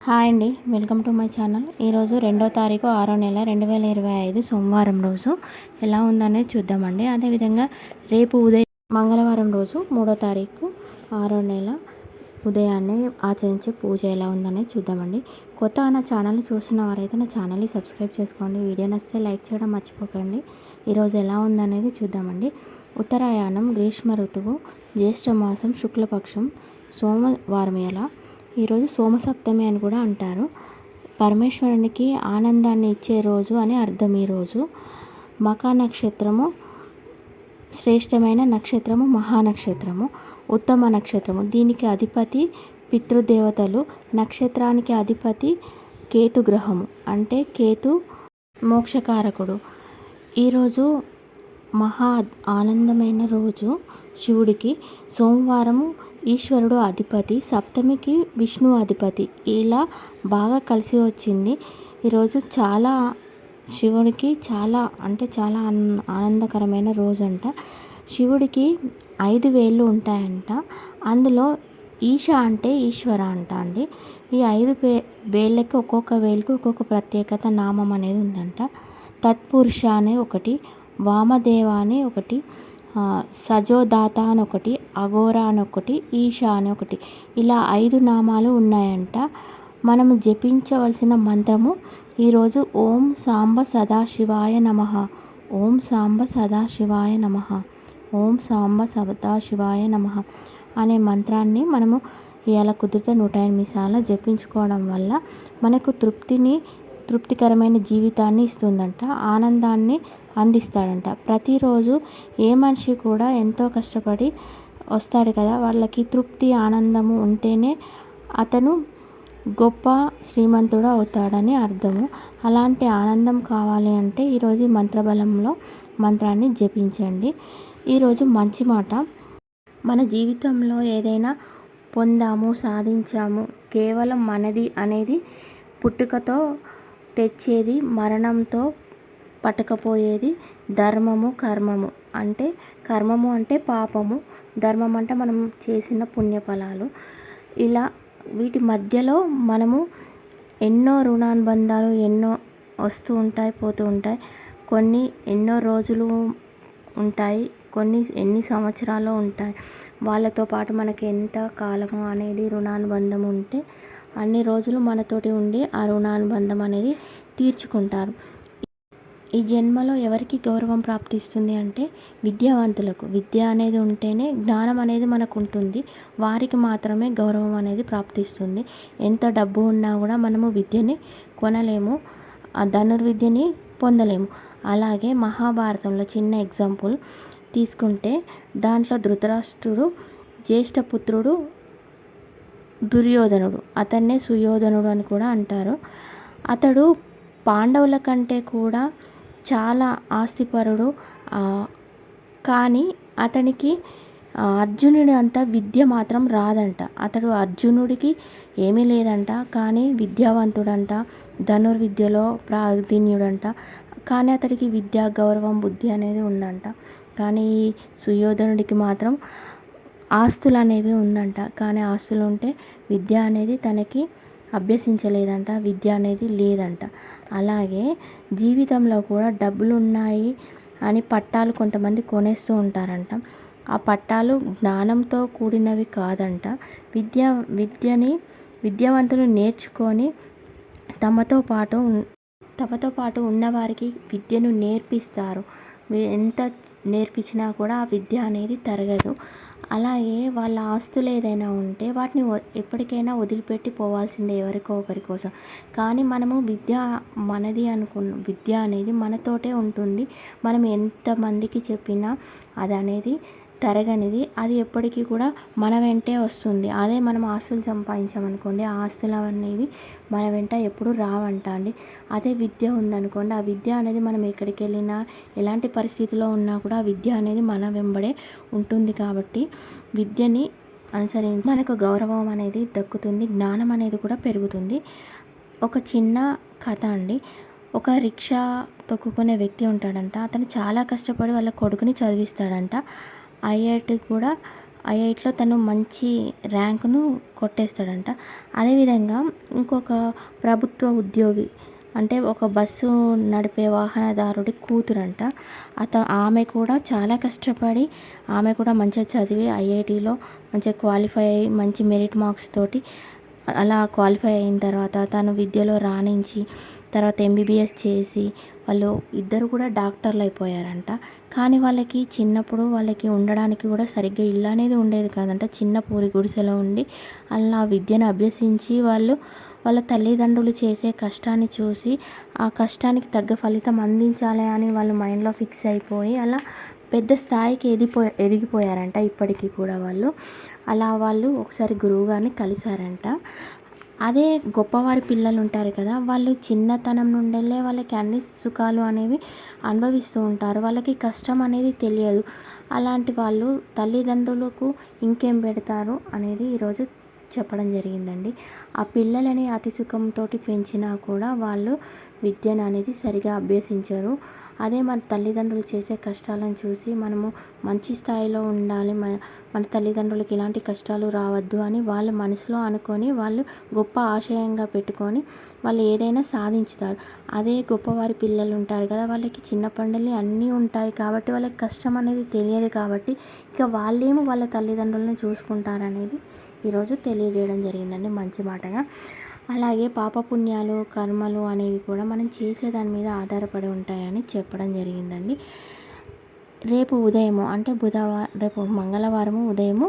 Hi అండి, welcome to my channel. ఈరోజు 2వ తారీఖు 6వ నెల 2025 సోమవారం రోజు ఎలా ఉందనేది చూద్దామండి. అదేవిధంగా రేపు ఉదయం మంగళవారం రోజు 3వ తారీఖు 6వ నెల ఉదయాన్నే ఆచరించే పూజ ఎలా ఉందనేది చూద్దామండి. కొత్త నా ఛానల్ని చూస్తున్న వారైతే నా ఛానల్ని సబ్స్క్రైబ్ చేసుకోండి. వీడియో నచ్చితే లైక్ చేయడం మర్చిపోకండి. ఈరోజు ఎలా ఉందనేది చూద్దామండి. ఉత్తరాయణం, గ్రీష్మ ఋతువు, జ్యేష్ఠ మాసం, శుక్లపక్షం, సోమవారం ఎలా. ఈరోజు సోమసప్తమి అని కూడా అంటారు. పరమేశ్వరునికి ఆనందాన్ని ఇచ్చే రోజు అని అర్థం. ఈరోజు మఖా నక్షత్రము శ్రేష్టమైన నక్షత్రము, మహానక్షత్రము, ఉత్తమ నక్షత్రము. దీనికి అధిపతి పితృదేవతలు. నక్షత్రానికి అధిపతి కేతు గ్రహము, అంటే కేతు మోక్షకారకుడు. ఈరోజు మహా ఆనందమైన రోజు శివుడికి. సోమవారము ఈశ్వరుడు అధిపతి, సప్తమికి విష్ణు అధిపతి. ఇలా బాగా కలిసి వచ్చింది. ఈరోజు చాలా శివుడికి చాలా ఆనందకరమైన రోజు అంట. శివుడికి 5 వేళ్ళు ఉంటాయంట. అందులో ఈశ అంటే ఈశ్వర అంట అండి. ఈ 5 వేళ్ళకి ఒక్కొక్క వేలుకి ఒక్కొక్క ప్రత్యేకత నామం అనేది ఉందంట. తత్పురుష అనే ఒకటి, వామదేవ అనే ఒకటి, సజోదాత అని ఒకటి, అఘోర అని ఒకటి, ఈశ అని ఒకటి, ఇలా 5 నామాలు ఉన్నాయంట. మనము జపించవలసిన మంత్రము ఈరోజు ఓం సాంబ సదాశివాయ నమః, ఓం సాంబ సదాశివాయ నమః, ఓం సాంబ సదాశివాయ నమః అనే మంత్రాన్ని మనము ఇలా కుదిరితే 108 సార్లు జపించుకోవడం వల్ల మనకు తృప్తికరమైన జీవితాన్ని ఇస్తుందంట, ఆనందాన్ని అందిస్తాడంట. ప్రతిరోజు ఏ మనిషి కూడా ఎంతో కష్టపడి వస్తాడు కదా, వాళ్ళకి తృప్తి ఆనందము ఉంటేనే అతను గొప్ప శ్రీమంతుడు అవుతాడని అర్థము. అలాంటి ఆనందం కావాలి అంటే ఈరోజు మంత్రబలంలో మంత్రాన్ని జపించండి. ఈరోజు మంచి మాట. మన జీవితంలో ఏదైనా పొందాము, సాధించాము, కేవలం మనది అనేది పుట్టుకతో తెచ్చేది, మరణంతో పట్టుకపోయేది ధర్మము, కర్మము. అంటే కర్మము అంటే పాపము, ధర్మం అంటే మనం చేసిన పుణ్యఫలాలు. ఇలా వీటి మధ్యలో మనము ఎన్నో రుణానుబంధాలు ఎన్నో వస్తూ ఉంటాయి, పోతూ ఉంటాయి. కొన్ని ఎన్నో రోజులు ఉంటాయి, కొన్ని ఎన్ని సంవత్సరాలు ఉంటాయి. వాళ్ళతో పాటు మనకి ఎంత కాలము అనేది రుణానుబంధం ఉంటే అన్ని రోజులు మనతోటి ఉండి ఆ రుణానుబంధం అనేది తీర్చుకుంటారు. ఈ జన్మలో ఎవరికి గౌరవం ప్రాప్తిస్తుంది అంటే విద్యావంతులకు. విద్య అనేది ఉంటేనే జ్ఞానం అనేది మనకు ఉంటుంది. వారికి మాత్రమే గౌరవం అనేది ప్రాప్తిస్తుంది. ఎంత డబ్బు ఉన్నా కూడా మనము విద్యని కొనలేము, ఆ ధనుర్విద్యని పొందలేము. అలాగే మహాభారతంలో చిన్న ఎగ్జాంపుల్ తీసుకుంటే దాంట్లో ధృతరాష్ట్రుడు జ్యేష్ఠపుత్రుడు దుర్యోధనుడు, అతన్నే సుయోధనుడు అని కూడా అంటారు. అతడు పాండవుల కంటే కూడా చాలా ఆస్తిపరుడు. కానీ అతనికి అర్జునుడి అంత విద్య మాత్రం రాదంట. అతడు అర్జునుడికి ఏమీ లేదంట, కానీ విద్యావంతుడంట, ధనుర్విద్యలో ప్రావీణ్యుడంట. కానీ అతడికి విద్య, గౌరవం, బుద్ధి అనేది ఉందంట. కానీ ఈ సుయోధనుడికి మాత్రం ఆస్తులు అనేవి ఉందంట. కానీ ఆస్తులు ఉంటే విద్య అనేది తనకి అభ్యసించలేదంట, విద్య అనేది లేదంట. అలాగే జీవితంలో కూడా డబ్బులు ఉన్నాయి అని పట్టాలు కొంతమంది కొనేస్తూ ఉంటారంట. ఆ పట్టాలు జ్ఞానంతో కూడినవి కాదంట. విద్యావంతులు నేర్చుకొని తమతో పాటు ఉన్నవారికి విద్యను నేర్పిస్తారు. ఎంత నేర్పించినా కూడా ఆ విద్య అనేది తరగదు. అలాగే వాళ్ళ ఆస్తులు ఏదైనా ఉంటే వాటిని ఎప్పటికైనా వదిలిపెట్టి పోవాల్సిందే ఎవరికో ఒకరి కోసం. కానీ మనము విద్య మనది విద్య అనేది మనతోటే ఉంటుంది. మనం ఎంతమందికి చెప్పినా అది అనేది తరగనిది, అది ఎప్పటికీ కూడా మన వెంటే వస్తుంది. అదే మనం ఆస్తులు సంపాదించామనుకోండి, ఆ ఆస్తులు అనేవి మన వెంట ఎప్పుడు రావంట అండి. అదే విద్య ఉందనుకోండి, ఆ విద్య అనేది మనం ఎక్కడికి వెళ్ళినా ఎలాంటి పరిస్థితిలో ఉన్నా కూడా ఆ విద్య అనేది మన వెంబడే ఉంటుంది. కాబట్టి విద్యని అనుసరించి మనకు గౌరవం అనేది దక్కుతుంది, జ్ఞానం అనేది కూడా పెరుగుతుంది. ఒక చిన్న కథ అండి. ఒక రిక్షా తొక్కుకునే వ్యక్తి ఉంటాడంట. అతను చాలా కష్టపడి వాళ్ళ కొడుకుని చదివిస్తాడంట. ఐఐటి కూడా ఐఐటీలో తను మంచి ర్యాంకును కొట్టేస్తాడంట. అదేవిధంగా ఇంకొక ప్రభుత్వ ఉద్యోగి అంటే ఒక బస్సు నడిపే వాహనదారుడి కూతురంట. ఆమె కూడా చాలా కష్టపడి ఆమె కూడా మంచిగా చదివి ఐఐటీలో మంచిగా క్వాలిఫై అయ్యి మంచి మెరిట్ మార్క్స్ తోటి అలా క్వాలిఫై అయిన తర్వాత తను విద్యలో రాణించి తర్వాత ఎంబీబీఎస్ చేసి వాళ్ళు ఇద్దరు కూడా డాక్టర్లు అయిపోయారంట. కానీ వాళ్ళకి చిన్నప్పుడు వాళ్ళకి ఉండడానికి కూడా సరిగ్గా ఇల్లు అనేది ఉండేది కాదంట. చిన్న పూరి గుడిసెలో ఉండి అలా విద్యను అభ్యసించి వాళ్ళ తల్లిదండ్రులు చేసే కష్టాన్ని చూసి ఆ కష్టానికి తగ్గ ఫలితం అందించాలి అని వాళ్ళు మైండ్లో ఫిక్స్ అయిపోయి అలా పెద్ద స్థాయికి ఎదిగిపోయారంట. ఇప్పటికీ కూడా వాళ్ళు ఒకసారి గురువుగారిని కలిశారంట. అదే గొప్పవారి పిల్లలు ఉంటారు కదా, వాళ్ళు చిన్నతనం నుండెళ్ళే వాళ్ళకి అన్ని సుఖాలు అనేవి అనుభవిస్తూ ఉంటారు. వాళ్ళకి కష్టం అనేది తెలియదు. అలాంటి వాళ్ళు తల్లిదండ్రులకు ఇంకేం పెడతారు అనేది ఈరోజు చెప్పడం జరిగిందండి. ఆ పిల్లలని అతి సుఖంతో పెంచినా కూడా వాళ్ళు విద్యను అనేది సరిగా అభ్యసించరు. అదే మన తల్లిదండ్రులు చేసే కష్టాలను చూసి మనము మంచి స్థాయిలో ఉండాలి, మన తల్లిదండ్రులకి ఇలాంటి కష్టాలు రావద్దు అని వాళ్ళ మనసులో అనుకొని వాళ్ళు గొప్ప ఆశయంగా పెట్టుకొని వాళ్ళు ఏదైనా సాధించుతారు. అదే గొప్పవారి పిల్లలు ఉంటారు కదా, వాళ్ళకి చిన్నప్పటి అన్నీ ఉంటాయి కాబట్టి వాళ్ళకి కష్టం అనేది తెలియదు కాబట్టి ఇక వాళ్ళేమో వాళ్ళ తల్లిదండ్రులను చూసుకుంటారనేది ఈరోజు తెలియజేయడం జరిగిందండి మంచి మాటగా. అలాగే పాపపుణ్యాలు కర్మలు అనేవి కూడా మనం చేసే దాని మీద ఆధారపడి ఉంటాయని చెప్పడం జరిగిందండి. రేపు ఉదయము అంటే రేపు మంగళవారము ఉదయము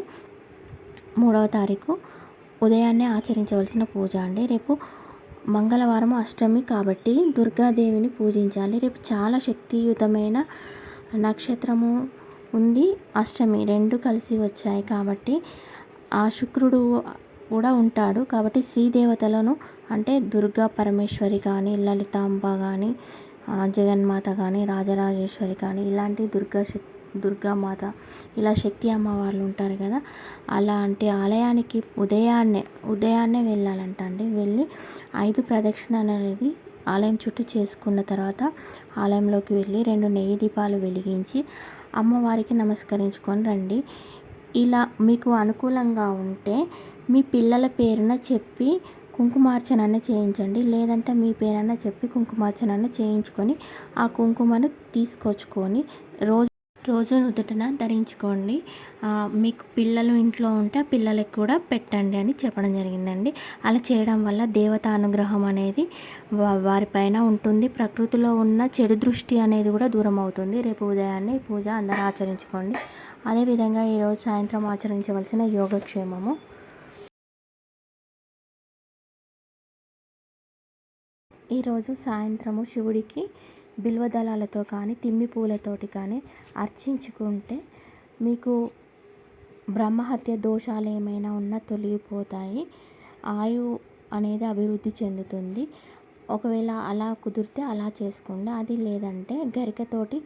3వ తారీఖు ఉదయాన్నే ఆచరించవలసిన పూజ అండి. రేపు మంగళవారం అష్టమి కాబట్టి దుర్గాదేవిని పూజించాలి. రేపు చాలా శక్తియుతమైన నక్షత్రము ఉంది, అష్టమి రెండు కలిసి వచ్చాయి కాబట్టి ఆ శుక్రుడు కూడా ఉంటాడు కాబట్టి శ్రీదేవతలను అంటే దుర్గా పరమేశ్వరి కానీ లలితాంబ కానీ జగన్మాత కానీ రాజరాజేశ్వరి కానీ ఇలాంటి దుర్గామాత ఇలా శక్తి అమ్మవార్లు ఉంటారు కదా, అలాంటి ఆలయానికి ఉదయాన్నే వెళ్ళాలంట అండి. వెళ్ళి 5 ప్రదక్షిణలు అనేవి ఆలయం చుట్టూ చేసుకున్న తర్వాత ఆలయంలోకి వెళ్ళి 2 నెయ్యి దీపాలు వెలిగించి అమ్మవారికి నమస్కరించుకొని రండి. ఇలా మీకు అనుకూలంగా ఉంటే మీ పిల్లల పేరున చెప్పి కుంకుమార్చన చేయించండి. లేదంటే మీ పేరన్నా చెప్పి కుంకుమార్చన చేయించుకొని ఆ కుంకుమను తీసుకొచ్చుకొని రోజు నుదుటన ధరించుకోండి. మీకు పిల్లలు ఇంట్లో ఉంటే ఆ పిల్లలకి కూడా పెట్టండి అని చెప్పడం జరిగిందండి. అలా చేయడం వల్ల దేవతా అనుగ్రహం అనేది వారిపైన ఉంటుంది. ప్రకృతిలో ఉన్న చెడు దృష్టి అనేది కూడా దూరం అవుతుంది. రేపు ఉదయాన్నే పూజ అందరూ ఆచరించుకోండి. అదేవిధంగా ఈరోజు సాయంత్రం ఆచరించవలసిన యోగక్షేమము. ఈరోజు సాయంత్రము శివుడికి బిల్వదళాలతో కానీ తిమ్మి పూలతోటి కానీ అర్చించుకుంటే మీకు బ్రహ్మహత్య దోషాలు ఏమైనా ఉన్నా తొలగిపోతాయి. ఆయువు అనేది అభివృద్ధి చెందుతుంది. ఒకవేళ అలా కుదిరితే అలా చేసుకోండి. అది లేదంటే గరికతోటి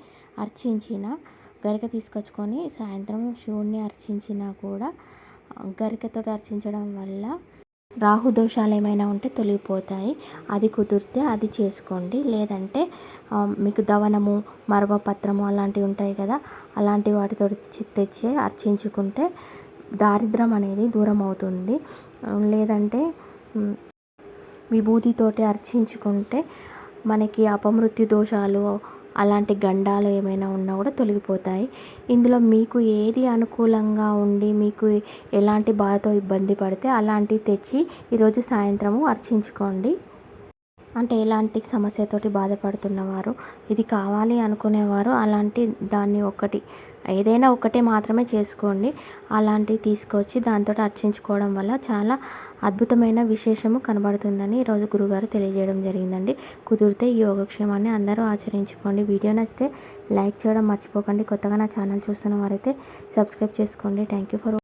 గరిక తీసుకొచ్చుకొని సాయంత్రం శివుణ్ణి అర్చించినా కూడా గరికతోటి అర్చించడం వల్ల రాహు దోషాలు ఏమైనా ఉంటే తొలగిపోతాయి. అది కుదిరితే అది చేసుకోండి. లేదంటే మీకు దవనము మర్వపత్రము అలాంటివి ఉంటాయి కదా, అలాంటి వాటితో తెచ్చి అర్చించుకుంటే దారిద్రం అనేది దూరం అవుతుంది. లేదంటే విభూతితోటి అర్చించుకుంటే మనకి అపమృత్యు దోషాలు అలాంటి గండాలు ఏమైనా ఉన్నా కూడా తొలగిపోతాయి. ఇందులో మీకు ఏది అనుకూలంగా ఉండి మీకు ఎలాంటి బాధతో ఇబ్బంది పడితే అలాంటివి తెచ్చి ఈరోజు సాయంత్రము అర్చించుకోండి. అంటే ఎలాంటి సమస్యతోటి బాధపడుతున్నవారు ఇది కావాలి అనుకునేవారు అలాంటి దాన్ని ఏదైనా ఒకటే మాత్రమే చేసుకోండి. అలాంటివి తీసుకొచ్చి దాంతో అర్చించుకోవడం వల్ల చాలా అద్భుతమైన విశేషము కనబడుతుందని ఈరోజు గురుగారు తెలియజేయడం జరిగిందండి. కుదిరితే ఈ యోగక్షేమాన్ని అందరూ ఆచరించుకోండి. వీడియో నచ్చితే లైక్ చేయడం మర్చిపోకండి. కొత్తగా నా ఛానల్ చూస్తున్న వారైతే సబ్స్క్రైబ్ చేసుకోండి. Thank you for